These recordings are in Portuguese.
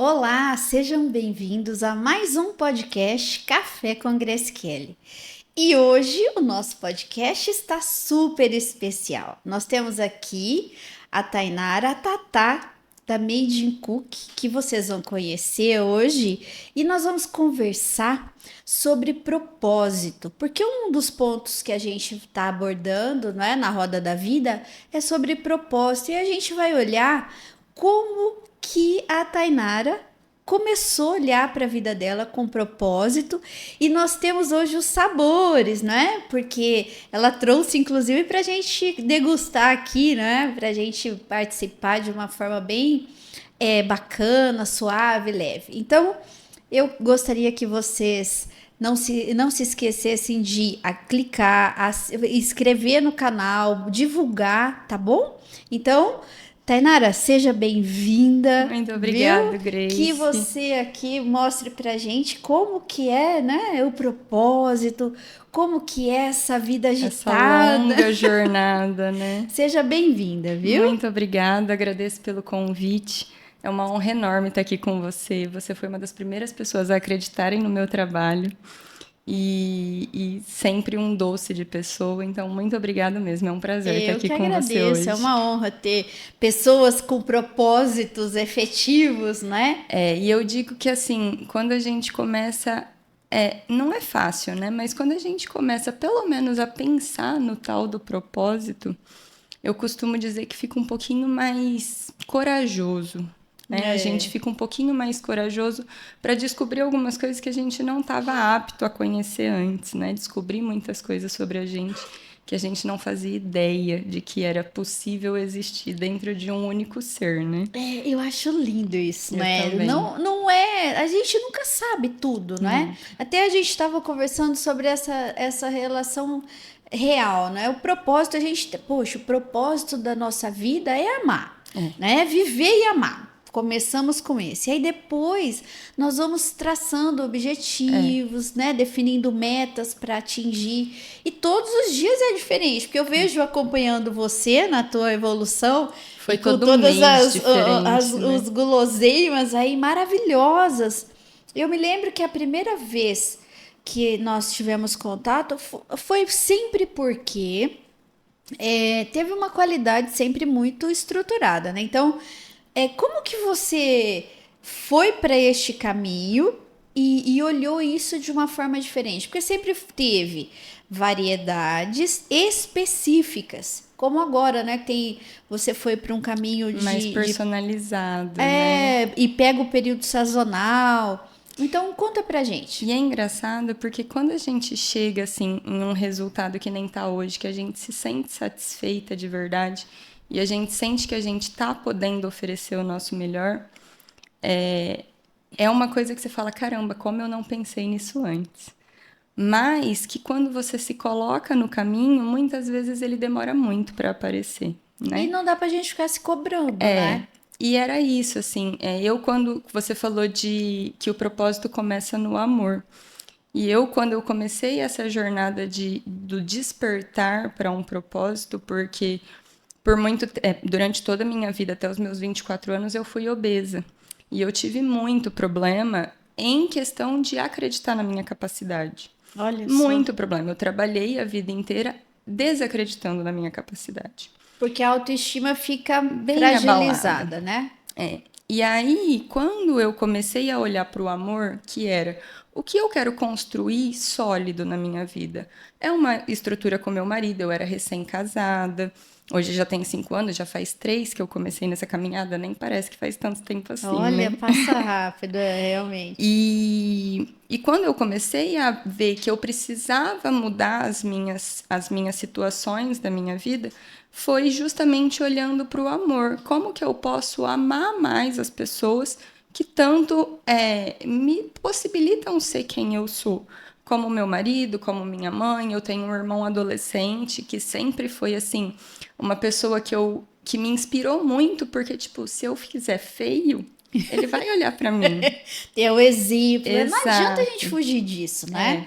Olá, sejam bem-vindos a mais um podcast Café com Grace Kelly. E hoje o nosso podcast está super especial. Nós temos aqui a Tainara, a Tatá da Made in Cook, que vocês vão conhecer hoje, e nós vamos conversar sobre propósito, porque um dos pontos que a gente está abordando, não é, na roda da vida, é sobre propósito, e a gente vai olhar como que a Tainara começou a olhar para a vida dela com propósito, e nós temos hoje os sabores, não é? Porque ela trouxe, inclusive, para a gente degustar aqui, né? Para a gente participar de uma forma bem bacana, suave, leve. Então, eu gostaria que vocês não se esquecessem de clicar, inscrever no canal, divulgar, tá bom? Então, Tainara, seja bem-vinda. Muito obrigada, viu? Grace. Que você aqui mostre pra gente como que é, né, o propósito, como que é essa vida agitada. Essa longa jornada, né? Seja bem-vinda, viu? Muito obrigada, agradeço pelo convite. É uma honra enorme estar aqui com você. Você foi uma das primeiras pessoas a acreditarem no meu trabalho. E sempre um doce de pessoa, então muito obrigada mesmo, é um prazer estar aqui com você hoje. É uma honra ter pessoas com propósitos efetivos, né? E eu digo que assim, quando a gente começa, não é fácil, né? Mas quando a gente começa pelo menos a pensar no tal do propósito, eu costumo dizer que fica um pouquinho mais corajoso. A gente fica um pouquinho mais corajoso para descobrir algumas coisas que a gente não estava apto a conhecer antes, né? Descobrir muitas coisas sobre a gente que a gente não fazia ideia de que era possível existir dentro de um único ser, né? Eu acho lindo isso, né? Também. Não é. A gente nunca sabe tudo, né? Até a gente estava conversando sobre essa relação real, né? O propósito, o propósito da nossa vida é amar, né? Viver e amar. Começamos com esse. E aí depois nós vamos traçando objetivos, né? Definindo metas para atingir. E todos os dias é diferente, porque eu vejo acompanhando você na tua evolução. Foi com todo todas mês os guloseimas aí maravilhosas. Eu me lembro que a primeira vez que nós tivemos contato foi sempre porque teve uma qualidade sempre muito estruturada, né? Então, como que você foi para este caminho e olhou isso de uma forma diferente? Porque sempre teve variedades específicas, como agora, né? Você foi para um caminho mais personalizado, né? E pega o período sazonal. Então, conta pra gente. E é engraçado porque quando a gente chega assim em um resultado que nem tá hoje, que a gente se sente satisfeita de verdade e a gente sente que a gente tá podendo oferecer o nosso melhor, é uma coisa que você fala, caramba, como eu não pensei nisso antes. Mas que quando você se coloca no caminho, muitas vezes ele demora muito para aparecer, né? E não dá pra gente ficar se cobrando, né? E era isso, assim, quando você falou que o propósito começa no amor. E quando eu comecei essa jornada do despertar para um propósito, porque durante toda a minha vida, até os meus 24 anos, eu fui obesa. E eu tive muito problema em questão de acreditar na minha capacidade. Olha só. Muito problema. Eu trabalhei a vida inteira desacreditando na minha capacidade. Porque a autoestima fica bem fragilizada, abalada, né? E aí, quando eu comecei a olhar para o amor, que era o que eu quero construir sólido na minha vida? É uma estrutura com meu marido, eu era recém-casada, hoje já tem 5 anos, já faz 3 que eu comecei nessa caminhada, nem parece que faz tanto tempo assim, Olha, né? passa rápido, realmente. E quando eu comecei a ver que eu precisava mudar as minhas situações da minha vida, foi justamente olhando para o amor. Como que eu posso amar mais as pessoas que tanto me possibilitam ser quem eu sou? Como meu marido, como minha mãe. Eu tenho um irmão adolescente que sempre foi assim, uma pessoa que me inspirou muito, porque, tipo, se eu fizer feio, ele vai olhar para mim. Ter o exemplo. Exato. Não adianta a gente fugir disso, né?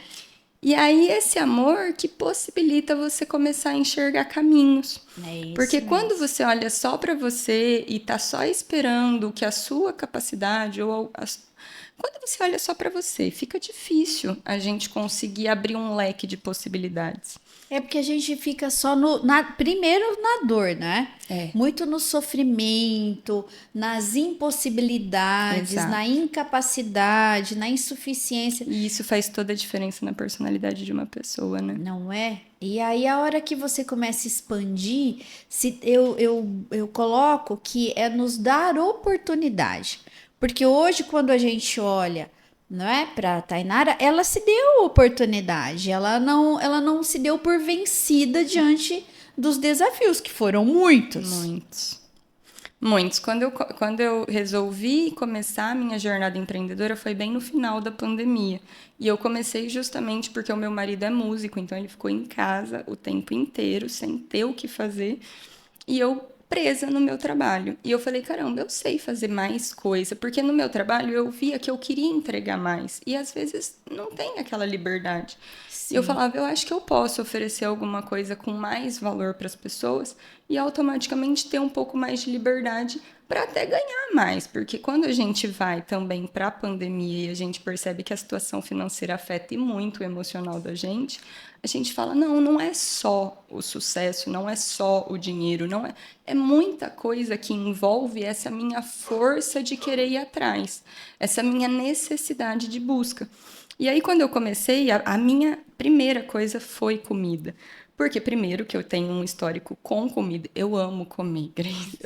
E aí esse amor que possibilita você começar a enxergar caminhos. É isso Porque mesmo. quando você olha só para você e tá só esperando que a sua capacidade quando você olha só para você, fica difícil a gente conseguir abrir um leque de possibilidades. É porque a gente fica só primeiro na dor, né? É. Muito no sofrimento, nas impossibilidades, Exato. na incapacidade, na insuficiência. E isso faz toda a diferença na personalidade de uma pessoa, né? Não é? E aí, a hora que você começa a expandir, eu coloco que é nos dar oportunidade. Porque hoje, quando a gente olha, não é, para Tainara, ela se deu oportunidade. Ela não se deu por vencida diante dos desafios, que foram muitos. Muitos. Muitos. Quando eu resolvi começar a minha jornada empreendedora, foi bem no final da pandemia. E eu comecei justamente porque o meu marido é músico, então ele ficou em casa o tempo inteiro, sem ter o que fazer. E eu presa no meu trabalho. E eu falei, caramba, eu sei fazer mais coisa, porque no meu trabalho eu via que eu queria entregar mais. E às vezes não tem aquela liberdade. E eu falava, eu acho que eu posso oferecer alguma coisa com mais valor para as pessoas e automaticamente ter um pouco mais de liberdade para até ganhar mais, porque quando a gente vai também para a pandemia e a gente percebe que a situação financeira afeta muito o emocional da gente, a gente fala, não é só o sucesso, não é só o dinheiro, não é muita coisa que envolve essa minha força de querer ir atrás, essa minha necessidade de busca. E aí, quando eu comecei, a minha primeira coisa foi comida. Porque, primeiro, que eu tenho um histórico com comida. Eu amo comer, Grace.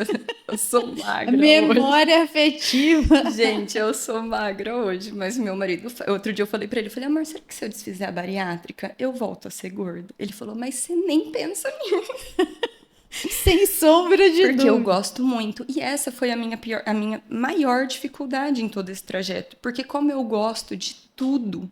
Eu sou magra Memória afetiva. hoje. Gente, eu sou magra hoje. Mas meu marido... Outro dia eu falei pra ele, amor, será que se eu desfizer a bariátrica, eu volto a ser gordo? Ele falou, mas você nem pensa nisso. Sem sombra de Porque dúvida. eu gosto muito. E essa foi a minha maior dificuldade em todo esse trajeto. Porque como eu gosto de tudo,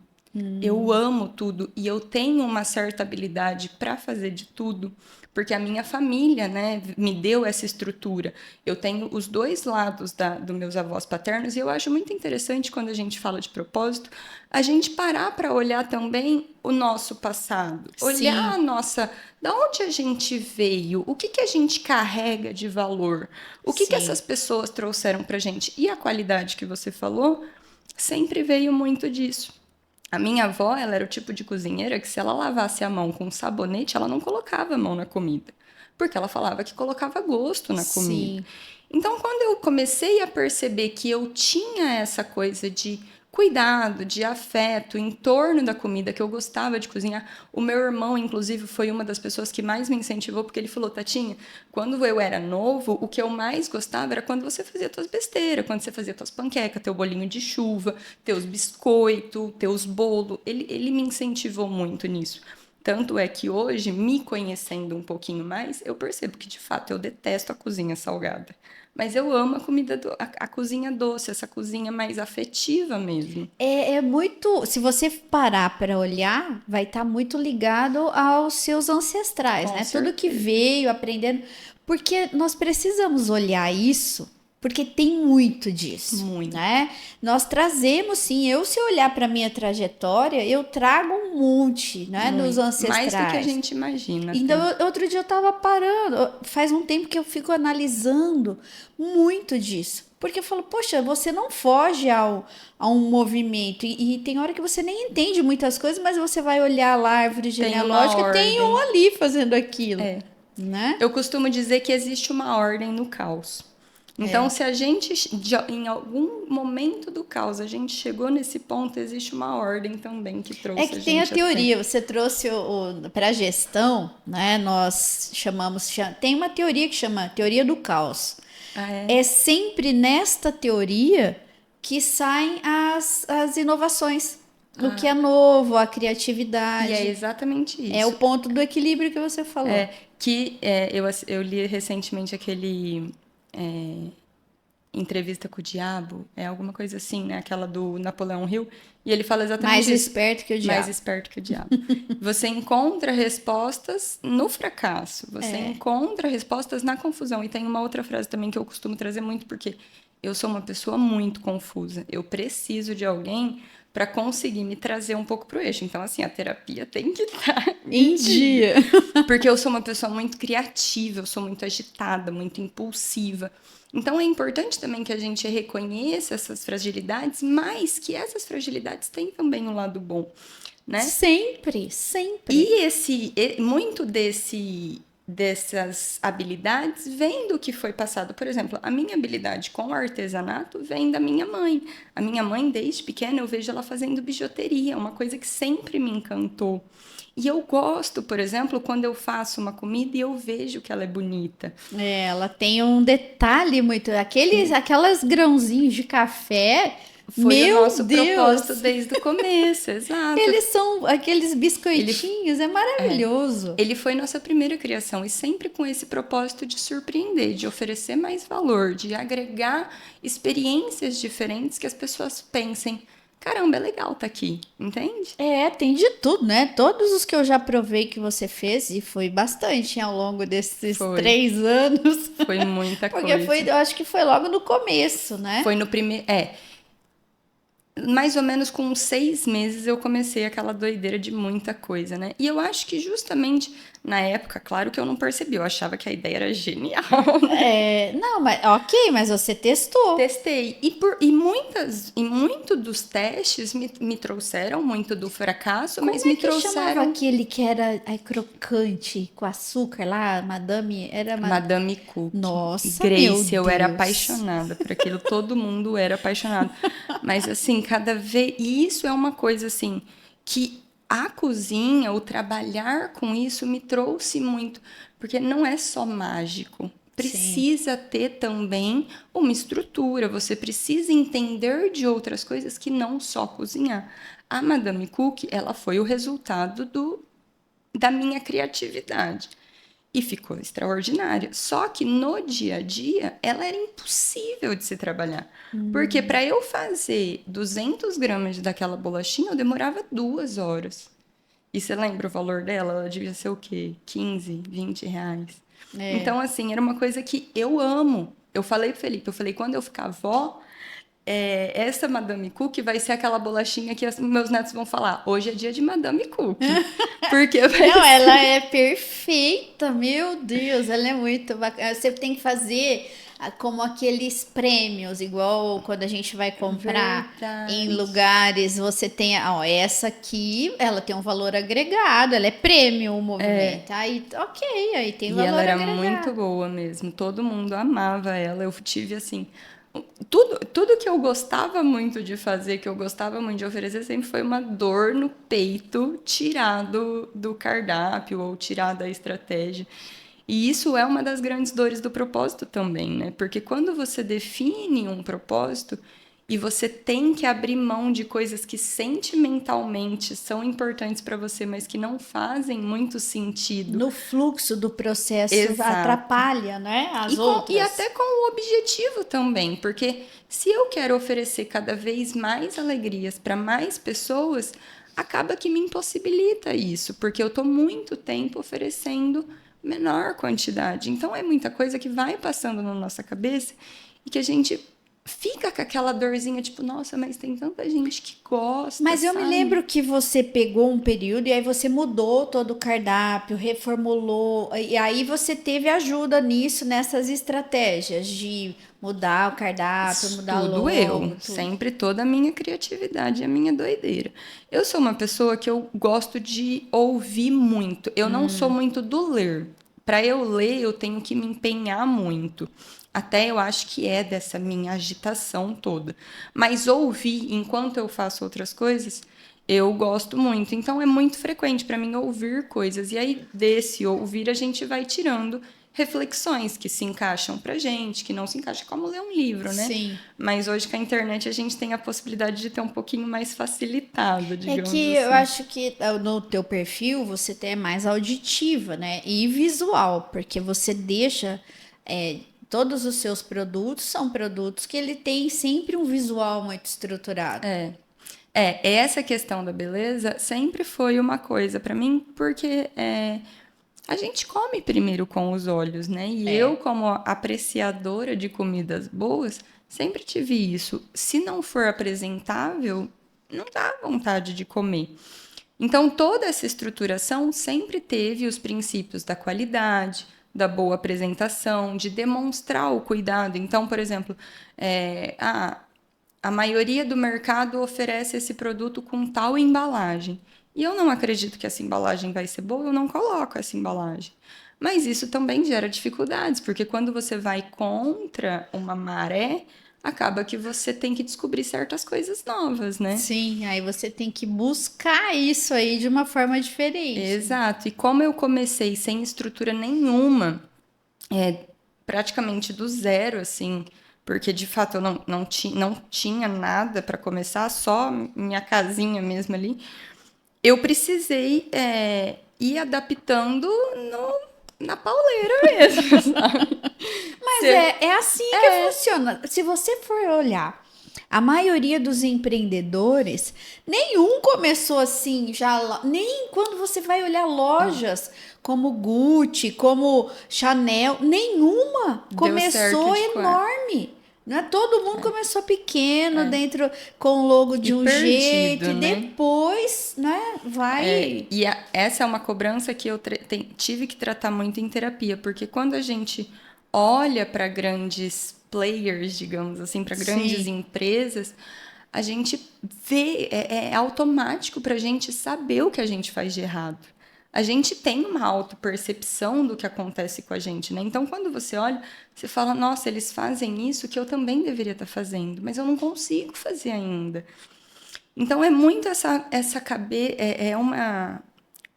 eu amo tudo e eu tenho uma certa habilidade para fazer de tudo, porque a minha família, né, me deu essa estrutura. Eu tenho os dois lados dos meus avós paternos e eu acho muito interessante quando a gente fala de propósito, a gente parar para olhar também o nosso passado, olhar a nossa, da onde a gente veio, o que a gente carrega de valor, o que essas pessoas trouxeram para a gente. E a qualidade que você falou sempre veio muito disso. A minha avó, ela era o tipo de cozinheira que se ela lavasse a mão com sabonete, ela não colocava a mão na comida, porque ela falava que colocava gosto na comida. Então, quando eu comecei a perceber que eu tinha essa coisa de cuidado, de afeto em torno da comida, que eu gostava de cozinhar. O meu irmão, inclusive, foi uma das pessoas que mais me incentivou, porque ele falou, Tatinha, quando eu era novo, o que eu mais gostava era quando você fazia tuas besteiras, quando você fazia tuas panquecas, teu bolinho de chuva, teus biscoitos, teus bolos. Ele me incentivou muito nisso. Tanto é que hoje, me conhecendo um pouquinho mais, eu percebo que, de fato, eu detesto a cozinha salgada. Mas eu amo a comida, a cozinha doce, essa cozinha mais afetiva mesmo. É muito. Se você parar para olhar, vai estar muito ligado aos seus ancestrais, Com né? Tudo que certeza. veio aprendendo. Porque nós precisamos olhar isso, porque tem muito disso, Muito. né? Nós trazemos, sim. Se eu olhar para minha trajetória, eu trago um monte, né, dos ancestrais. Mais do que a gente imagina. Então, outro dia eu tava parando, faz um tempo que eu fico analisando muito disso. Porque eu falo, poxa, você não foge a um movimento. E tem hora que você nem entende muitas coisas, mas você vai olhar lá a árvore genealógica, tem um ali fazendo aquilo. Né? Eu costumo dizer que existe uma ordem no caos. Então, se a gente, em algum momento do caos, a gente chegou nesse ponto, existe uma ordem também que trouxe a gente. É que tem a teoria, você trouxe para a gestão, né? Nós tem uma teoria que chama teoria do caos. É sempre nesta teoria que saem as inovações. O que é novo, a criatividade. E é exatamente isso. É o ponto do equilíbrio que você falou. Eu li recentemente aquele... Entrevista com o Diabo, alguma coisa assim, né? Aquela do Napoleão Hill. E ele fala exatamente Mais esperto que o diabo. Mais esperto que o diabo. Você encontra respostas no fracasso. Você encontra respostas na confusão. E tem uma outra frase também que eu costumo trazer muito, porque eu sou uma pessoa muito confusa. Eu preciso de alguém para conseguir me trazer um pouco pro eixo. Então, assim, a terapia tem que estar Em dia. porque eu sou uma pessoa muito criativa, eu sou muito agitada, muito impulsiva. Então é importante também que a gente reconheça essas fragilidades, mas que essas fragilidades têm também um lado bom, né? Sempre, sempre. E muito dessas habilidades vem do que foi passado. Por exemplo, a minha habilidade com o artesanato vem da minha mãe. A minha mãe, desde pequena, eu vejo ela fazendo bijuteria, uma coisa que sempre me encantou. E eu gosto, por exemplo, quando eu faço uma comida e eu vejo que ela é bonita. Ela tem um detalhe muito. Aquelas grãozinhos de café. Foi o Meu nosso propósito Deus! desde o começo, exato. Eles são aqueles Ele, biscoitinhos, é maravilhoso. ele foi nossa primeira criação e sempre com esse propósito de surpreender, de oferecer mais valor, de agregar experiências diferentes que as pessoas pensem, caramba, é legal tá aqui, entende? Tem de tudo, né? Todos os que eu já provei que você fez, e foi bastante ao longo desses Foi, 3 anos. foi muita Porque coisa. eu acho que foi logo no começo, né? Foi no primeiro, mais ou menos com uns 6 meses eu comecei aquela doideira de muita coisa, né? E eu acho que justamente na época, claro que eu não percebi, eu achava que a ideia era genial, né? Não, mas ok, mas você testou. Testei. E muito dos testes me trouxeram muito do fracasso, Como mas é me que chamava trouxeram aquele que era crocante com açúcar lá, Madame? Madame Cook. Nossa, meu Grace, eu era Deus. apaixonada por aquilo, todo mundo era apaixonado. Mas assim, cada vez. E isso é uma coisa assim que a cozinha, o trabalhar com isso me trouxe muito, porque não é só mágico. Sim. Precisa ter também uma estrutura, você precisa entender de outras coisas que não só cozinhar. A Madame Cook, ela foi o resultado da minha criatividade. E ficou extraordinária. Só que no dia a dia, ela era impossível de se trabalhar. Porque para eu fazer 200 gramas daquela bolachinha, eu demorava 2 horas. E você lembra o valor dela? Ela devia ser o quê? 15, 20 reais. É. Então, assim, era uma coisa que eu amo. Eu falei pro Felipe, quando eu ficar avó, essa Madame Cook vai ser aquela bolachinha que meus netos vão falar, hoje é dia de Madame Cook. Porque vai Não, ser... ela é perfeita, meu Deus, ela é muito bacana. Você tem que fazer como aqueles prêmios, igual quando a gente vai comprar em Verdade. lugares, você tem, ó, essa aqui, ela tem um valor agregado, ela é prêmio o movimento. Aí, ok, aí tem E ela valor era muito agregado. boa mesmo, todo mundo amava ela. Eu tive assim, tudo que eu gostava muito de fazer, que eu gostava muito de oferecer, sempre foi uma dor no peito tirado do cardápio ou tirado da estratégia. E isso é uma das grandes dores do propósito também, né? Porque quando você define um propósito e você tem que abrir mão de coisas que sentimentalmente são importantes para você, mas que não fazem muito sentido. No fluxo do processo Exato. atrapalha, né, as E outras. até com o objetivo também, porque se eu quero oferecer cada vez mais alegrias para mais pessoas, acaba que me impossibilita isso, porque eu estou muito tempo oferecendo menor quantidade. Então é muita coisa que vai passando na nossa cabeça e que a gente fica com aquela dorzinha, tipo, nossa, mas tem tanta gente que gosta, Mas eu me sabe? lembro que você pegou um período e aí você mudou todo o cardápio, reformulou, e aí você teve ajuda nisso, nessas estratégias de mudar o cardápio, mudar Tudo eu, logo, tudo. sempre toda a minha criatividade, a minha doideira. Eu sou uma pessoa que eu gosto de ouvir muito. Eu não sou muito do ler. Para eu ler, eu tenho que me empenhar muito. Até eu acho que é dessa minha agitação toda. Mas ouvir enquanto eu faço outras coisas, eu gosto muito. Então é muito frequente para mim ouvir coisas. E aí, desse ouvir, a gente vai tirando reflexões que se encaixam pra gente, que não se encaixam, como ler um livro, né? Sim. Mas hoje com a internet a gente tem a possibilidade de ter um pouquinho mais facilitado, É digamos que eu assim. acho que no teu perfil você tem mais auditiva, né? E visual, porque você deixa todos os seus produtos são produtos que ele tem sempre um visual muito estruturado. Essa questão da beleza sempre foi uma coisa pra mim, porque a gente come primeiro com os olhos, né? E eu, como apreciadora de comidas boas, Sempre tive isso. Se não for apresentável, não dá vontade de comer. Então, toda essa estruturação sempre teve os princípios da qualidade, da boa apresentação, de demonstrar o cuidado. Então, por exemplo, a maioria do mercado oferece esse produto com tal embalagem. E eu não acredito que essa embalagem vai ser boa, eu não coloco essa embalagem. Mas isso também gera dificuldades, porque quando você vai contra uma maré, acaba que você tem que descobrir certas coisas novas, né? Sim, aí você tem que buscar isso aí de uma forma diferente. Exato. E como eu comecei sem estrutura nenhuma, praticamente do zero, assim, porque de fato eu não tinha nada para começar, só minha casinha mesmo ali, eu precisei ir adaptando na pauleira mesmo, sabe? Mas é assim que funciona. Se você for olhar, a maioria dos empreendedores, nenhum começou assim, nem quando você vai olhar lojas como Gucci, como Chanel, nenhuma começou enorme. Não é? Todo mundo começou pequeno, dentro com o logo de perdido, jeito, e né? depois, né, vai. Essa é uma cobrança que eu tive que tratar muito em terapia, porque quando a gente olha para grandes players, digamos assim, para grandes empresas, a gente vê, é automático para a gente saber o que a gente faz de errado. A gente tem uma autopercepção do que acontece com a gente, né? Então, quando você olha, você fala, nossa, eles fazem isso que eu também deveria estar fazendo, mas eu não consigo fazer ainda. Então, é muito essa cabeça,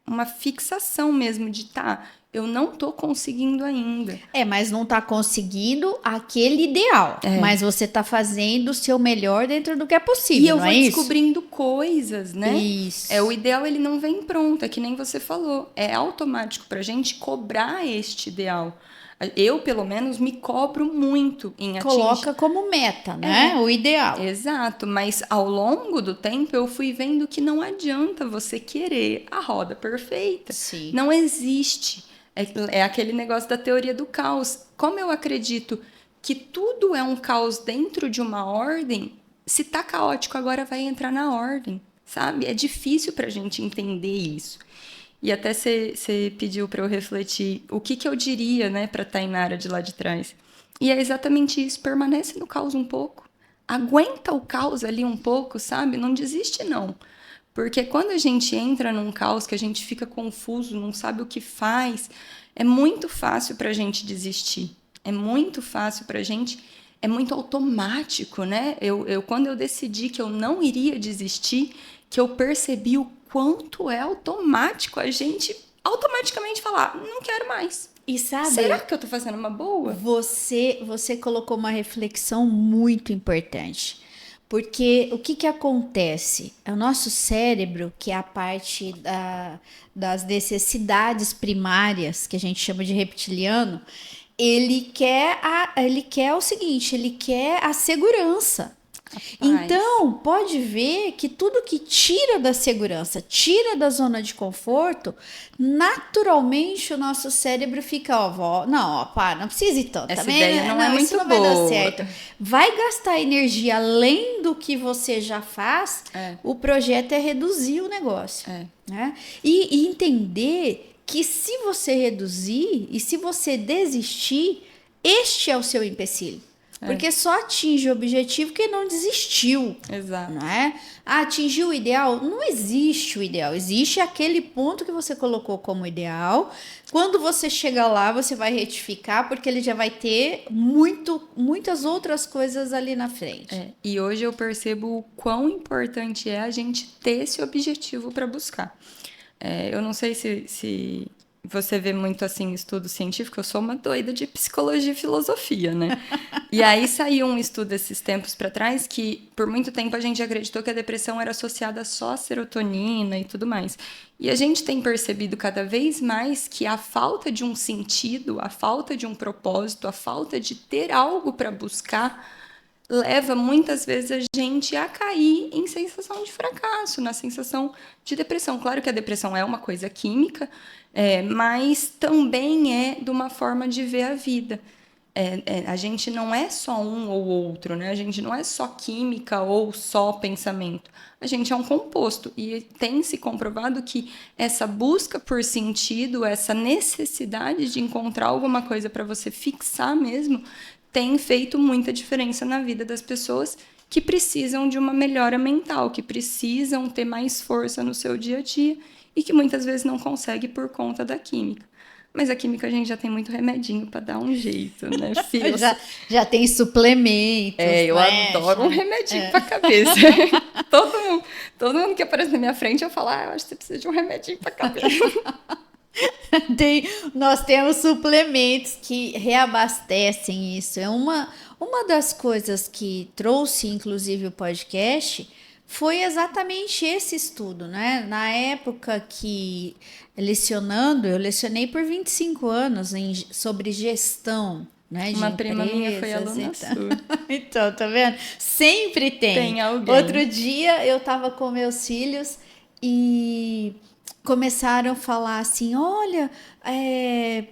uma fixação mesmo de, eu não tô conseguindo ainda. Mas não tá conseguindo aquele ideal. Mas você tá fazendo o seu melhor dentro do que é possível, E eu não vou é isso? descobrindo coisas, né? Isso. O ideal, ele não vem pronto, é que nem você falou. É automático pra gente cobrar este ideal. Eu, pelo menos, me cobro muito em atingir. Coloca como meta, né? O ideal. Exato, mas ao longo do tempo eu fui vendo que não adianta você querer a roda perfeita. Sim. Não existe. É aquele negócio da teoria do caos. Como eu acredito que tudo é um caos dentro de uma ordem, se tá caótico agora vai entrar na ordem, sabe? É difícil pra gente entender isso. E até você pediu para eu refletir o que eu diria, né, para Tainara de lá de trás. E é exatamente isso, permanece no caos um pouco. Aguenta o caos ali um pouco, sabe? Não desiste, não. Porque quando a gente entra num caos, que a gente fica confuso, não sabe o que faz, é muito fácil para a gente desistir. É muito fácil para a gente, é muito automático, né? Quando eu decidi que eu não iria desistir, que eu percebi o quanto é automático a gente automaticamente falar, não quero mais. E sabe, será que eu tô fazendo uma boa? Você colocou uma reflexão muito importante. Porque o que acontece? É o nosso cérebro, que é a parte das necessidades primárias, que a gente chama de reptiliano, ele quer o seguinte, ele quer a segurança. Então, pode ver que tudo que tira da segurança, tira da zona de conforto, naturalmente o nosso cérebro fica, não precisa ir tanto. Essa também, ideia não é muito isso não boa. vai dar certo. Vai gastar energia além do que você já faz, o projeto é reduzir o negócio. Né? E entender que se você reduzir e se você desistir, este é o seu empecilho. Porque só atinge o objetivo quem não desistiu. Exato. Não é? Atingiu o ideal? Não existe o ideal. Existe aquele ponto que você colocou como ideal. Quando você chegar lá, você vai retificar, porque ele já vai ter muitas outras coisas ali na frente. E hoje eu percebo o quão importante é a gente ter esse objetivo para buscar. Eu não sei se você vê muito assim estudo científico, eu sou uma doida de psicologia e filosofia, né? E aí saiu um estudo esses tempos para trás que por muito tempo a gente acreditou que a depressão era associada só à serotonina e tudo mais. E a gente tem percebido cada vez mais que a falta de um sentido, a falta de um propósito, a falta de ter algo para buscar leva muitas vezes a gente a cair em sensação de fracasso, na sensação de depressão. Claro que a depressão é uma coisa química, mas também é de uma forma de ver a vida. A gente não é só um ou outro, né? A gente não é só química ou só pensamento. A gente é um composto. E tem se comprovado que essa busca por sentido, essa necessidade de encontrar alguma coisa para você fixar mesmo, tem feito muita diferença na vida das pessoas que precisam de uma melhora mental, que precisam ter mais força no seu dia a dia e que muitas vezes não consegue por conta da química. Mas a química a gente já tem muito remedinho para dar um jeito, né, filho? Já tem suplementos, eu né? adoro um remedinho pra cabeça. todo mundo que aparece na minha frente, eu falo, eu acho que você precisa de um remedinho pra cabeça. Nós temos suplementos que reabastecem isso. É uma das coisas que trouxe, inclusive, o podcast foi exatamente esse estudo, né? Na época que eu lecionei por 25 anos sobre gestão, né, de Uma prima minha foi empresas aluna e tal. sua. Então, tá vendo? Sempre tem. Tem alguém. Outro dia eu tava com meus filhos e começaram a falar assim: olha,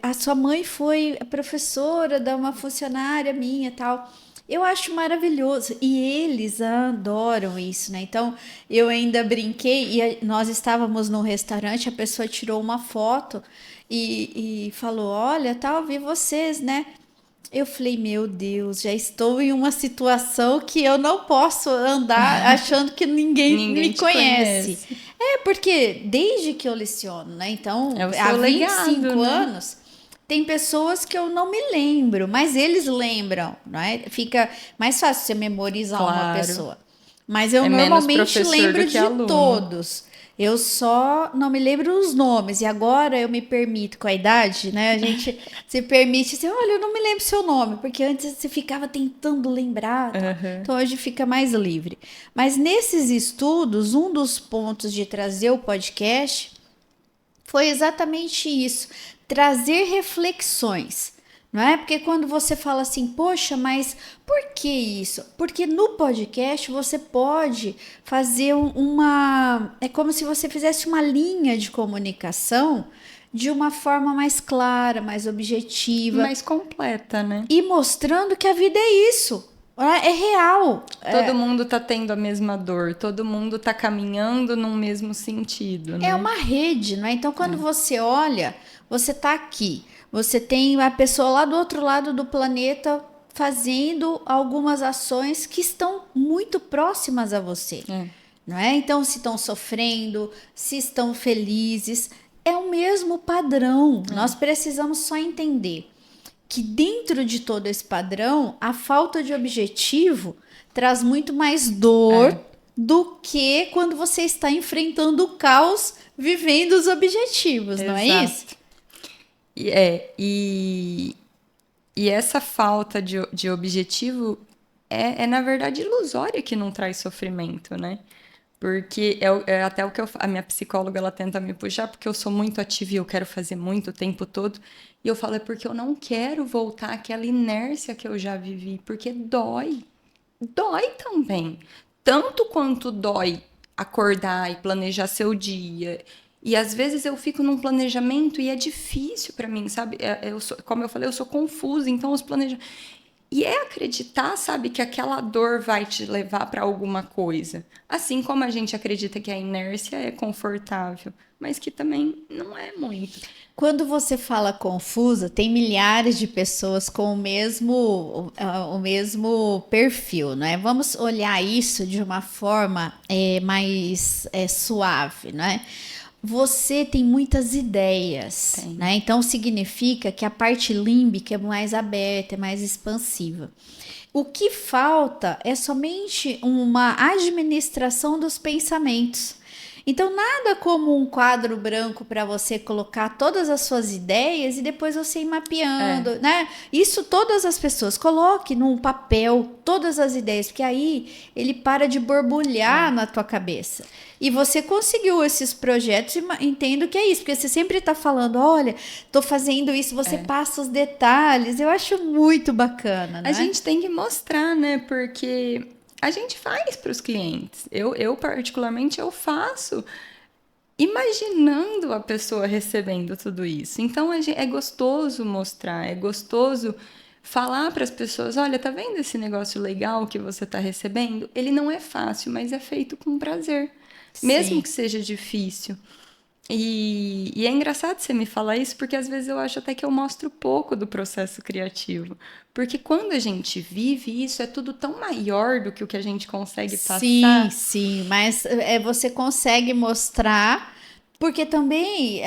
a sua mãe foi professora de uma funcionária minha e tal. Eu acho maravilhoso e eles adoram isso, né? Então eu ainda brinquei e nós estávamos num restaurante, a pessoa tirou uma foto e falou: olha, tal, vi vocês, né? Eu falei, meu Deus, já estou em uma situação que eu não posso andar achando que ninguém Ninguém me te conhece. conhece. porque desde que eu leciono, né? Então, É o há seu 25 legado, né? anos, tem pessoas que eu não me lembro, mas eles lembram, não é? Fica mais fácil você memorizar uma Claro. pessoa. Mas eu É menos normalmente professor lembro do que de aluno. todos. Eu só não me lembro os nomes. E agora eu me permito, com a idade, né? A gente se permite dizer, olha, eu não me lembro seu nome, porque antes você ficava tentando lembrar. Tal. Uhum. Então hoje fica mais livre. Mas nesses estudos, um dos pontos de trazer o podcast foi exatamente isso, trazer reflexões. Não é? Porque quando você fala assim, poxa, mas por que isso? Porque no podcast você pode fazer uma. É como se você fizesse uma linha de comunicação de uma forma mais clara, mais objetiva. Mais completa, né? E mostrando que a vida é isso. É real. Todo mundo tá tendo a mesma dor, todo mundo tá caminhando num mesmo sentido, né? É uma rede, não é? Então, quando você olha, você tá aqui, você tem a pessoa lá do outro lado do planeta fazendo algumas ações que estão muito próximas a você, não é? Então, se estão sofrendo, se estão felizes, é o mesmo padrão. Nós precisamos só entender que dentro de todo esse padrão, a falta de objetivo traz muito mais dor do que quando você está enfrentando o caos, vivendo os objetivos, não é isso? E essa falta de objetivo é, na verdade, ilusória, que não traz sofrimento, né? Porque é até o que a minha psicóloga ela tenta me puxar, porque eu sou muito ativa e eu quero fazer muito o tempo todo. E eu falo, é porque eu não quero voltar àquela inércia que eu já vivi, porque dói. Dói também. Tanto quanto dói acordar e planejar seu dia. E às vezes eu fico num planejamento e é difícil para mim, sabe? Como eu falei, eu sou confusa, então os planejamentos. E é acreditar, sabe, que aquela dor vai te levar para alguma coisa. Assim como a gente acredita que a inércia é confortável, mas que também não é muito. Quando você fala confusa, tem milhares de pessoas com o mesmo perfil, né? Vamos olhar isso de uma forma mais suave, né? Você tem muitas ideias, né? Então significa que a parte límbica é mais aberta, é mais expansiva. O que falta é somente uma administração dos pensamentos. Então, nada como um quadro branco para você colocar todas as suas ideias e depois você ir mapeando, né? Isso todas as pessoas. Coloque num papel todas as ideias, porque aí ele para de borbulhar na tua cabeça. E você conseguiu esses projetos e entendo que é isso, porque você sempre está falando, olha, estou fazendo isso, você passa os detalhes. Eu acho muito bacana, né? A gente tem que mostrar, né? Porque a gente faz para os clientes. Eu particularmente, eu faço imaginando a pessoa recebendo tudo isso. Então, é gostoso mostrar, é gostoso falar para as pessoas, olha, tá vendo esse negócio legal que você tá recebendo? Ele não é fácil, mas é feito com prazer, mesmo Sim. que seja difícil. E é engraçado você me falar isso, porque às vezes eu acho até que eu mostro pouco do processo criativo. Porque quando a gente vive isso, é tudo tão maior do que o que a gente consegue Sim, passar. sim, mas você consegue mostrar, porque também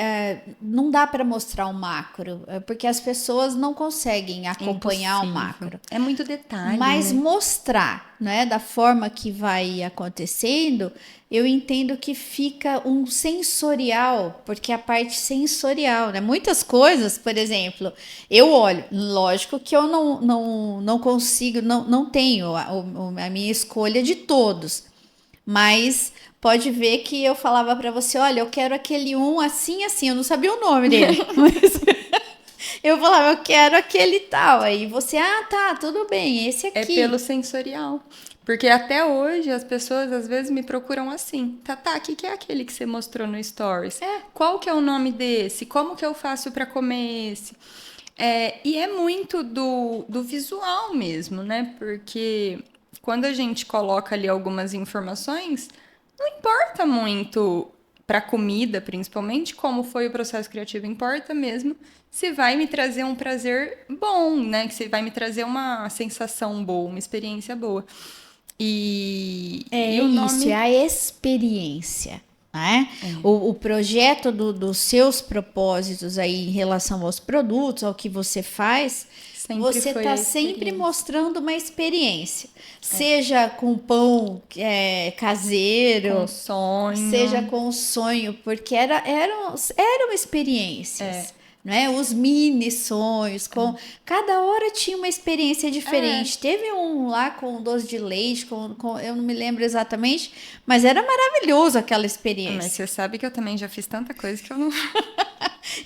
não dá para mostrar o macro, porque as pessoas não conseguem É acompanhar o impossível. macro. É muito detalhe, Mas né? mostrar, né, da forma que vai acontecendo, eu entendo que fica um sensorial, porque a parte sensorial, né? Muitas coisas, por exemplo, eu olho, lógico que eu não consigo, não tenho a minha escolha de todos, mas pode ver que eu falava para você, olha, eu quero aquele um assim, assim, eu não sabia o nome dele, mas eu falava, eu quero aquele tal. Aí você, ah, tá, tudo bem, esse É pelo aqui. sensorial. Porque até hoje as pessoas às vezes me procuram assim. Tá, o que que é aquele que você mostrou no Stories? Qual que é o nome desse? Como que eu faço para comer esse? E é muito do visual mesmo, né? Porque quando a gente coloca ali algumas informações, não importa muito para comida, principalmente, como foi o processo criativo, importa mesmo se vai me trazer um prazer bom, né? Que se vai me trazer uma sensação boa, uma experiência boa. E É o isso, é nome a experiência, né? O projeto dos seus propósitos aí em relação aos produtos, ao que você faz, sempre você foi está a sempre experiência. mostrando uma experiência. Seja com pão Com caseiro, seja sonho. com o sonho, porque eram experiências, né? Os mini sonhos, com cada hora tinha uma experiência É, diferente. Teve um lá com doce de leite, eu não me lembro exatamente, mas era maravilhoso aquela mas experiência. você sabe que eu também já fiz tanta coisa que eu não.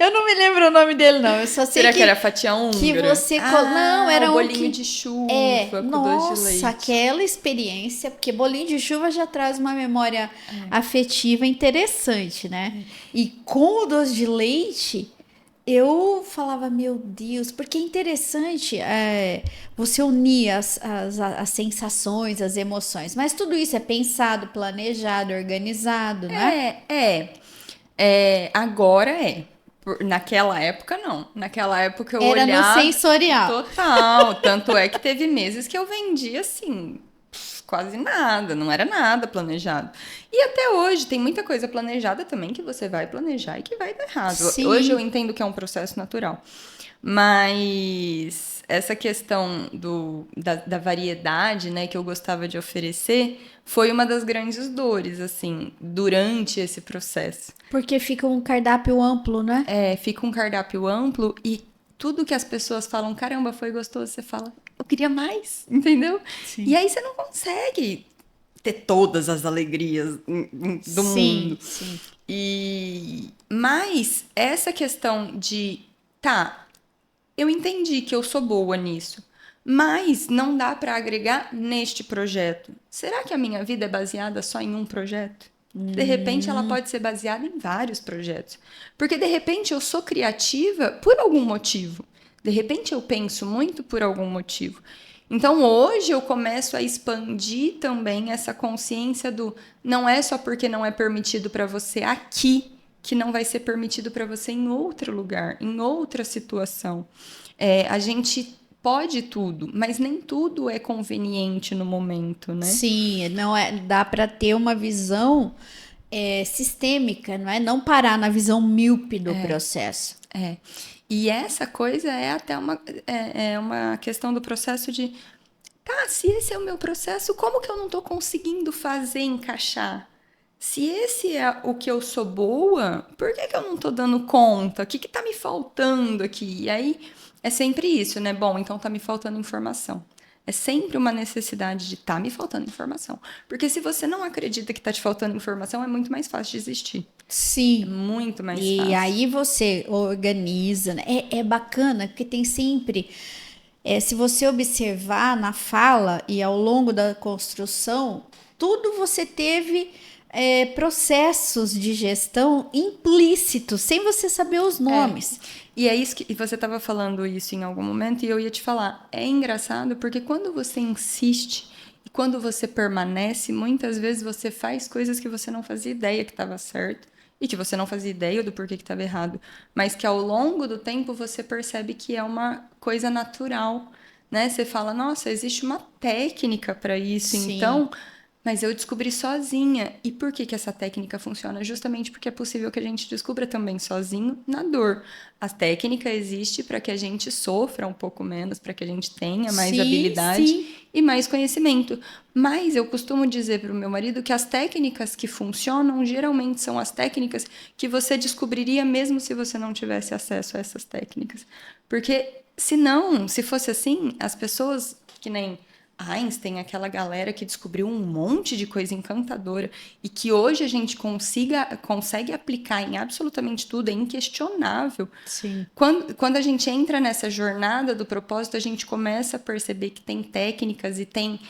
Eu não me lembro o nome dele não, eu só sei Será que era fatia que húngara? você não, Ah, o era um bolinho que de chuva com doce de nossa, leite. aquela experiência, porque bolinho de chuva já traz uma memória afetiva interessante, né? E com o doce de leite, eu falava, meu Deus, porque é interessante você unir as sensações, as emoções, mas tudo isso é pensado, planejado, organizado, né? Agora é. Naquela época, não. Naquela época eu Era no olhava sensorial. total. Tanto é que teve meses que eu vendia assim, quase nada, não era nada planejado. E até hoje tem muita coisa planejada também que você vai planejar e que vai dar errado. Hoje eu Sim. entendo que é um processo natural. Mas essa questão da variedade, né, que eu gostava de oferecer, foi uma das grandes dores, assim, durante esse processo. Porque fica um cardápio amplo, né? Fica um cardápio amplo e tudo que as pessoas falam, caramba, foi gostoso, você fala, eu queria mais, entendeu? E Sim. aí você não consegue ter todas as alegrias do Sim, mundo. sim. Mas essa questão de, tá, eu entendi que eu sou boa nisso, mas não dá para agregar neste projeto. Será que a minha vida é baseada só em um projeto? De repente, ela pode ser baseada em vários projetos. Porque, de repente, eu sou criativa por algum motivo. De repente, eu penso muito por algum motivo. Então, hoje, eu começo a expandir também essa consciência do não é só porque não é permitido para você aqui que não vai ser permitido para você em outro lugar, em outra situação. A gente pode tudo, mas nem tudo é conveniente no momento, né? Sim, não é, dá para ter uma visão sistêmica, não é? Não parar na visão míope do processo. É. E essa coisa é até uma questão do processo de, tá, se esse é o meu processo, como que eu não estou conseguindo fazer encaixar? Se esse é o que eu sou boa, por que que eu não estou dando conta? O que que tá me faltando aqui? E aí é sempre isso, né? Bom, então tá me faltando informação. É sempre uma necessidade de tá me faltando informação. Porque se você não acredita que tá te faltando informação, é muito mais fácil de desistir. É Sim. muito mais E fácil. aí você organiza, né? É bacana, porque tem sempre. Se você observar na fala e ao longo da construção, tudo você teve processos de gestão implícitos, sem você saber os nomes. E é isso e você estava falando isso em algum momento e eu ia te falar. É engraçado porque quando você insiste e quando você permanece, muitas vezes você faz coisas que você não fazia ideia que estava certo e que você não fazia ideia do porquê que estava errado, mas que ao longo do tempo você percebe que é uma coisa natural, né? Você fala, nossa, existe uma técnica para isso, Sim. então... Mas eu descobri sozinha. E por que essa técnica funciona? Justamente porque é possível que a gente descubra também sozinho na dor. A técnica existe para que a gente sofra um pouco menos, para que a gente tenha mais habilidade e mais conhecimento. Mas eu costumo dizer para o meu marido que as técnicas que funcionam geralmente são as técnicas que você descobriria mesmo se você não tivesse acesso a essas técnicas. Porque se fosse assim, as pessoas que nem... Einstein, aquela galera que descobriu um monte de coisa encantadora e que hoje a gente consegue aplicar em absolutamente tudo, é inquestionável. Sim. Quando a gente entra nessa jornada do propósito, a gente começa a perceber que tem técnicas e tem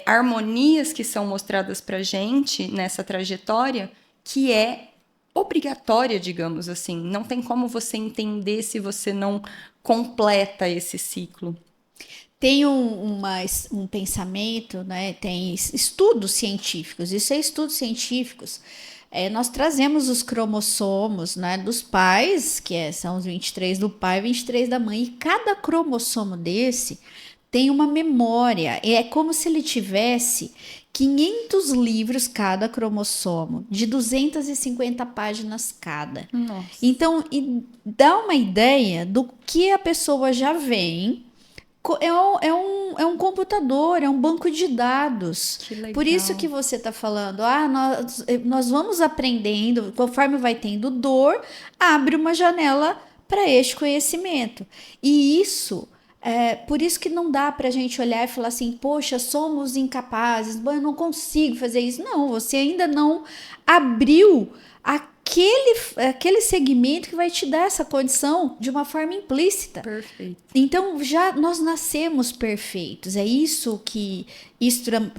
harmonias que são mostradas pra gente nessa trajetória que é obrigatória, digamos assim. Não tem como você entender se você não completa esse ciclo. Tem um pensamento, né? Tem estudos científicos, isso é estudos científicos. Nós trazemos os cromossomos, né, dos pais, são os 23 do pai e 23 da mãe, e cada cromossomo desse tem uma memória. É como se ele tivesse 500 livros cada cromossomo, de 250 páginas cada. Nossa. Então, dá uma ideia do que a pessoa já vem. É um computador, é um banco de dados. Que legal. Por isso que você está falando, nós vamos aprendendo, conforme vai tendo dor, abre uma janela para este conhecimento. E isso, por isso que não dá para a gente olhar e falar assim, poxa, somos incapazes, eu não consigo fazer isso. Não, você ainda não abriu aquele segmento que vai te dar essa condição de uma forma implícita. Perfeito. Então, nós nascemos perfeitos. Isso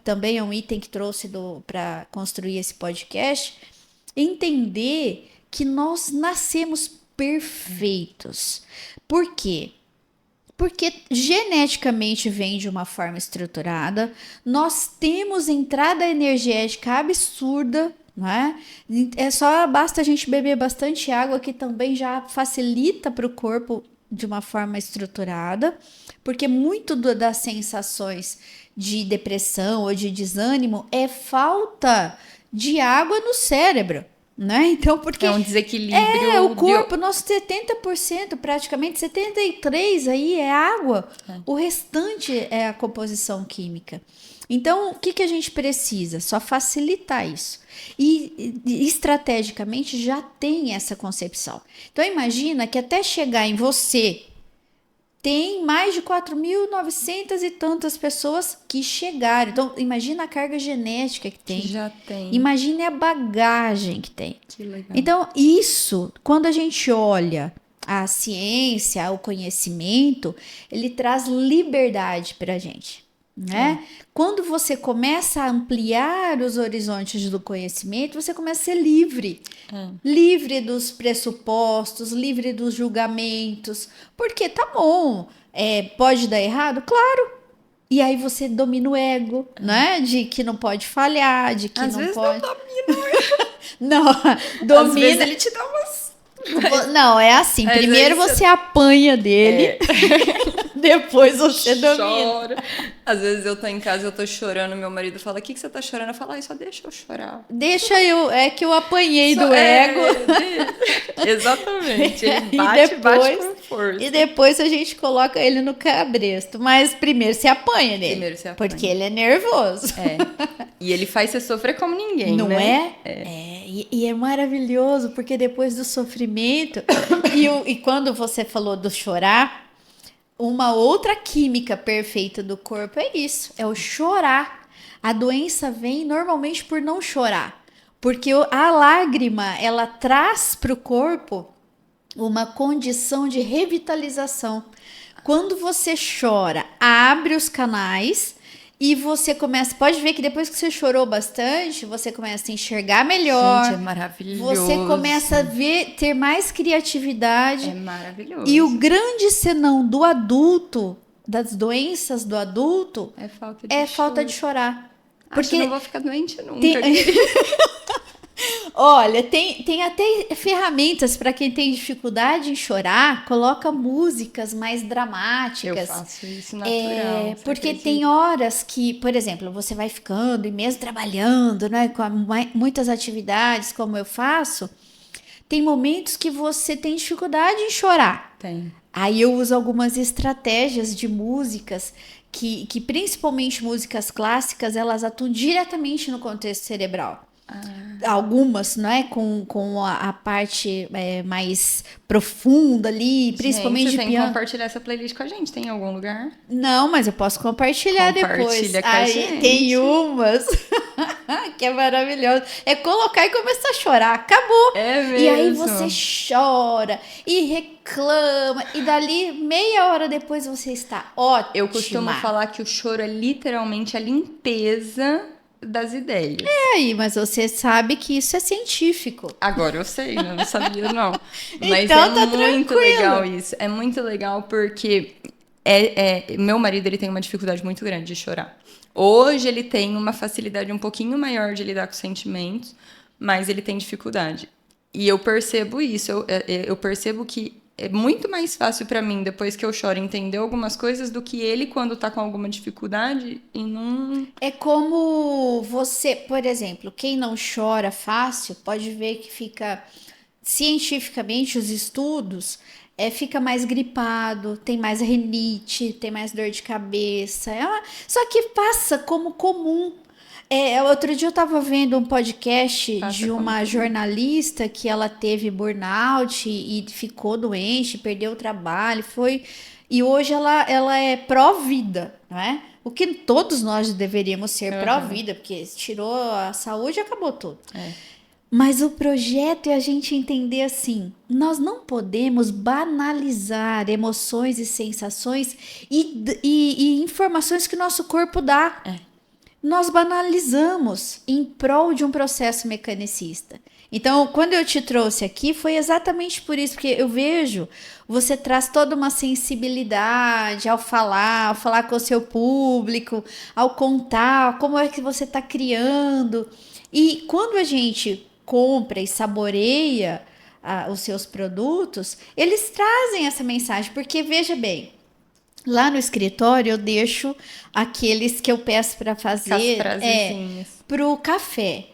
também é um item que trouxe para construir esse podcast. Entender que nós nascemos perfeitos. Por quê? Porque geneticamente vem de uma forma estruturada, nós temos entrada energética absurda, né? Basta a gente beber bastante água, que também já facilita para o corpo de uma forma estruturada, porque muito das sensações de depressão ou de desânimo é falta de água no cérebro. Né? Então, porque é um desequilíbrio. O corpo, nosso 70%, praticamente 73% aí é água. O restante é a composição química. Então, o que a gente precisa? Só facilitar isso. E estrategicamente já tem essa concepção. Então, imagina que até chegar em você, tem mais de 4.900 e tantas pessoas que chegaram. Então, imagina a carga genética que tem. Já tem. Imagine a bagagem que tem. Que legal. Então, isso, quando a gente olha a ciência, o conhecimento, ele traz liberdade para a gente. Né? Quando você começa a ampliar os horizontes do conhecimento, você começa a ser livre. Livre dos pressupostos, livre dos julgamentos. Porque tá bom, pode dar errado? Claro. E aí você domina o ego, né? De que não pode falhar, de que às não vezes pode... não domina. Não, domina... Às vezes ele te dá umas... Não, é assim. Primeiro você apanha dele, depois você domina. Chora. Às vezes eu tô em casa, eu tô chorando, meu marido fala, o que você tá chorando? Eu falo, só deixa eu chorar. Deixa eu, que eu apanhei do ego. Exatamente, ele bate com força. E depois a gente coloca ele no cabresto. Mas primeiro você apanha nele. Primeiro você apanha. Porque ele é nervoso. E ele faz você sofrer como ninguém, não né? E é maravilhoso, porque depois do sofrimento, e quando você falou do chorar, uma outra química perfeita do corpo é isso, é o chorar. A doença vem normalmente por não chorar, porque a lágrima, ela traz para o corpo uma condição de revitalização. Quando você chora, abre os canais E você começa, pode ver que depois que você chorou bastante, você começa a enxergar melhor. Gente, é maravilhoso. Você começa a ver, ter mais criatividade. É maravilhoso. E o grande senão do adulto, das doenças do adulto, é falta de é choro. falta de chorar. Porque eu não vou ficar doente nunca. Tem... Olha, tem até ferramentas para quem tem dificuldade em chorar, coloca músicas mais dramáticas. Eu faço isso natural. Porque tem horas que, por exemplo, você vai ficando e mesmo trabalhando, né, com muitas atividades, como eu faço, tem momentos que você tem dificuldade em chorar. Tem. Aí eu uso algumas estratégias de músicas que principalmente músicas clássicas, elas atuam diretamente no contexto cerebral. Algumas, não é? Com a parte mais profunda ali, principalmente gente, de tem piano. que compartilhar essa playlist com a gente, tem em algum lugar? Não, mas eu posso compartilhar depois. Compartilha com a gente. Tem umas que é maravilhoso. É colocar e começar a chorar. Acabou. É mesmo. E aí você chora e reclama. E dali, meia hora depois, você está ótima. Eu costumo falar que o choro é literalmente a limpeza das ideias. Aí, mas você sabe que isso é científico. Agora eu sei, não sabia não. Mas então, tá muito tranquilo. legal isso. É muito legal porque meu marido ele tem uma dificuldade muito grande de chorar. Hoje ele tem uma facilidade um pouquinho maior de lidar com sentimentos, mas ele tem dificuldade. E eu percebo isso. Eu percebo que é muito mais fácil para mim, depois que eu choro, entender algumas coisas do que ele quando tá com alguma dificuldade e não... É como você, por exemplo, quem não chora fácil, pode ver que fica, cientificamente, os estudos, fica mais gripado, tem mais rinite, tem mais dor de cabeça. Só que passa como comum. Outro dia eu estava vendo um podcast de uma jornalista que ela teve burnout e ficou doente, perdeu o trabalho, e hoje ela é pró-vida, não é? O que todos nós deveríamos ser pró-vida, porque tirou a saúde e acabou tudo. Mas o projeto é a gente entender assim, nós não podemos banalizar emoções e sensações e informações que o nosso corpo dá. Nós banalizamos em prol de um processo mecanicista. Então, quando eu te trouxe aqui, foi exatamente por isso, porque eu vejo, você traz toda uma sensibilidade ao falar com o seu público, ao contar como é que você está criando. E quando a gente compra e saboreia os seus produtos, eles trazem essa mensagem, porque veja bem, lá no escritório eu deixo aqueles que eu peço para fazer pro café.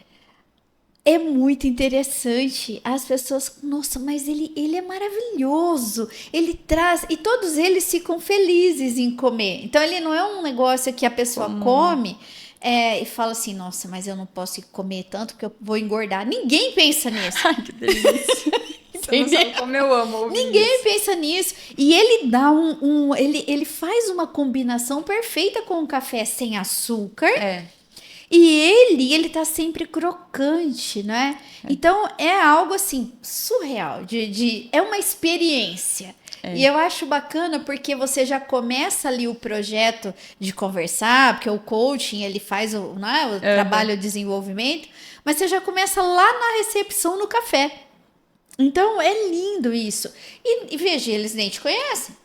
É muito interessante. As pessoas, nossa, mas ele é maravilhoso. Ele traz, e todos eles ficam felizes em comer. Então ele não é um negócio que a pessoa come e fala assim, nossa, mas eu não posso comer tanto porque eu vou engordar. Ninguém pensa nisso. Ai, que delícia. Você não sabe como eu amo ouvir Ninguém isso. pensa nisso. E ele dá ele faz uma combinação perfeita com o café sem açúcar. E ele tá sempre crocante, né? Então é algo assim surreal, é uma experiência. E eu acho bacana porque você já começa ali o projeto de conversar, porque o coaching ele faz o trabalho de desenvolvimento, mas você já começa lá na recepção no café. Então é lindo isso. E veja, eles nem te conhecem.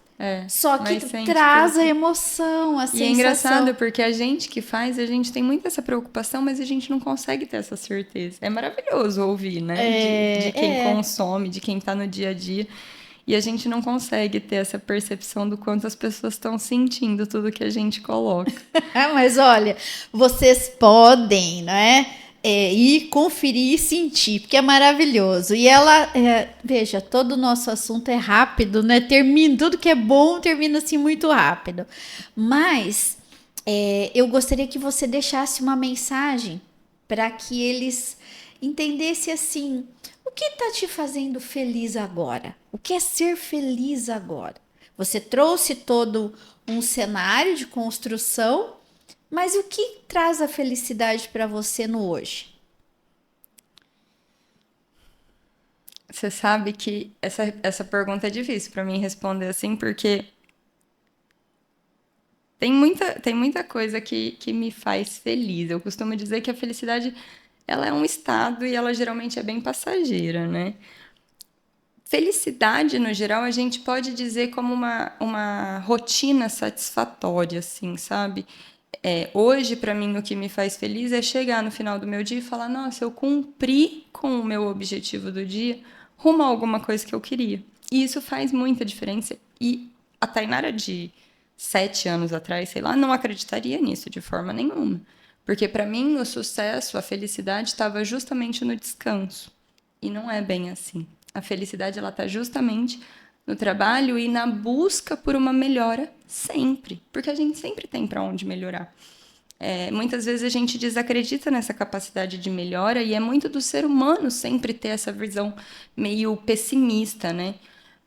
Só que traz a emoção, a sensação. E é engraçado porque a gente que faz, a gente tem muito essa preocupação, mas a gente não consegue ter essa certeza. É maravilhoso ouvir, né? De quem consome, de quem tá no dia a dia. E a gente não consegue ter essa percepção do quanto as pessoas estão sentindo tudo que a gente coloca. Mas olha, vocês podem, né? Ir conferir e sentir, porque é maravilhoso. E ela, veja, todo o nosso assunto é rápido, né? Tudo que é bom termina assim muito rápido. Mas eu gostaria que você deixasse uma mensagem para que eles entendessem assim, o que está te fazendo feliz agora? O que é ser feliz agora? Você trouxe todo um cenário de construção, mas o que traz a felicidade para você no hoje? Você sabe que essa pergunta é difícil para mim responder assim, porque Tem muita coisa que me faz feliz. Eu costumo dizer que a felicidade, ela é um estado e ela geralmente é bem passageira, né? Felicidade, no geral, a gente pode dizer como uma rotina satisfatória, assim, sabe? Hoje, para mim, o que me faz feliz é chegar no final do meu dia e falar: nossa, eu cumpri com o meu objetivo do dia rumo a alguma coisa que eu queria. E isso faz muita diferença. E a Tainara de 7 anos atrás, sei lá, não acreditaria nisso de forma nenhuma. Porque, para mim, o sucesso, a felicidade estava justamente no descanso. E não é bem assim. A felicidade, ela está justamente no trabalho e na busca por uma melhora sempre, porque a gente sempre tem para onde melhorar. Muitas vezes a gente desacredita nessa capacidade de melhora e é muito do ser humano sempre ter essa visão meio pessimista, né?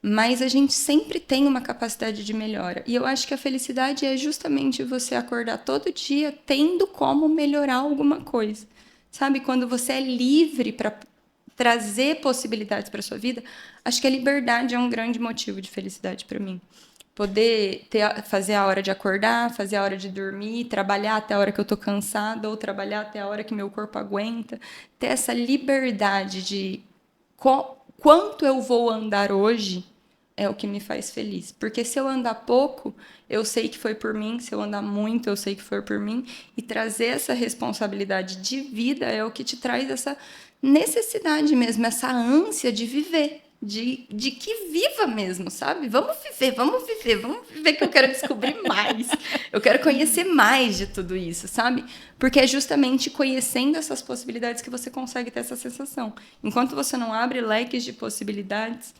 Mas a gente sempre tem uma capacidade de melhora. E eu acho que a felicidade é justamente você acordar todo dia tendo como melhorar alguma coisa. Sabe? Quando você é livre para trazer possibilidades para sua vida, acho que a liberdade é um grande motivo de felicidade para mim. Poder fazer a hora de acordar, fazer a hora de dormir, trabalhar até a hora que eu tô cansada ou trabalhar até a hora que meu corpo aguenta. Ter essa liberdade de quanto eu vou andar hoje é o que me faz feliz. Porque se eu andar pouco, eu sei que foi por mim. Se eu andar muito, eu sei que foi por mim. E trazer essa responsabilidade de vida é o que te traz essa necessidade mesmo, essa ânsia de viver. De que viva mesmo, sabe? Vamos viver que eu quero descobrir mais. Eu quero conhecer mais de tudo isso, sabe? Porque é justamente conhecendo essas possibilidades que você consegue ter essa sensação. Enquanto você não abre leques de possibilidades,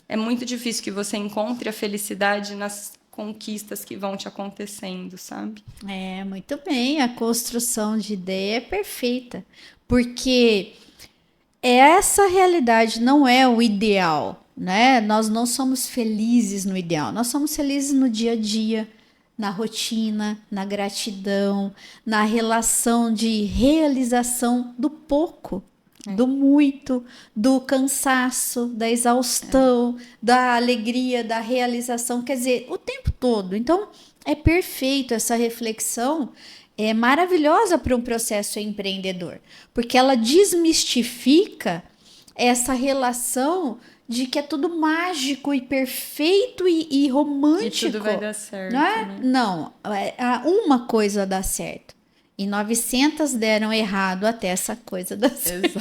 é muito difícil que você encontre a felicidade nas conquistas que vão te acontecendo, sabe? Muito bem, a construção de ideia é perfeita, porque essa realidade não é o ideal, né? Nós não somos felizes no ideal, nós somos felizes no dia a dia, na rotina, na gratidão, na relação de realização do pouco, do muito, do cansaço, da exaustão, da alegria, da realização, quer dizer, o tempo todo. Então, é perfeito essa reflexão. É maravilhosa para um processo empreendedor, porque ela desmistifica essa relação de que é tudo mágico e perfeito e romântico. E tudo vai dar certo, não é? Né? Não, uma coisa dá certo. E 900 deram errado até essa coisa dar certo.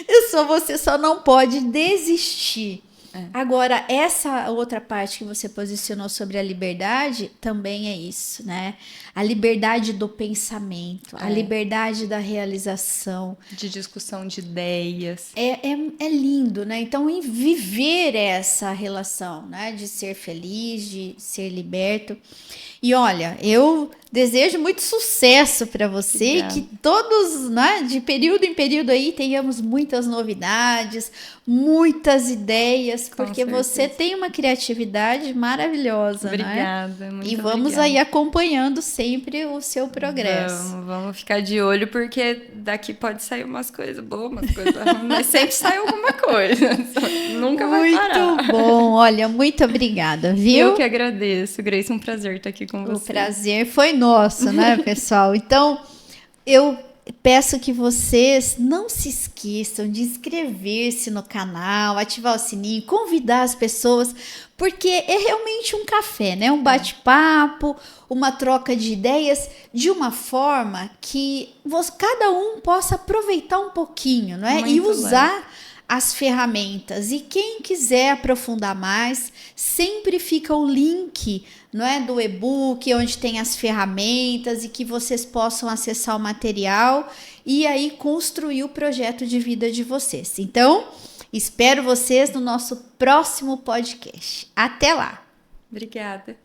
Exato. Você só não pode desistir. Agora, essa outra parte que você posicionou sobre a liberdade também é isso, né? A liberdade do pensamento, a liberdade da realização. De discussão de ideias. É lindo, né? Então, em viver essa relação, né? De ser feliz, de ser liberto. E olha, eu desejo muito sucesso para você, Obrigada. que todos, né, de período em período aí, tenhamos muitas novidades, muitas ideias, porque você tem uma criatividade maravilhosa, Obrigada, né? muito E vamos obrigada. aí acompanhando sempre o seu progresso. Vamos ficar de olho, porque daqui pode sair umas coisas boas, umas coisas ruins, mas sempre sai alguma coisa. Nunca vai parar. Muito bom, olha, muito obrigada, viu? Eu que agradeço, Grace, um prazer estar aqui com você. O prazer foi nosso, né, pessoal? Então, eu peço que vocês não se esqueçam de inscrever-se no canal, ativar o sininho, convidar as pessoas, porque é realmente um café, né? Um bate-papo, uma troca de ideias de uma forma que cada um possa aproveitar um pouquinho, não é? Muito e usar as ferramentas. E quem quiser aprofundar mais, sempre fica o link, não é, do e-book, onde tem as ferramentas e que vocês possam acessar o material e aí construir o projeto de vida de vocês. Então, espero vocês no nosso próximo podcast. Até lá! Obrigada.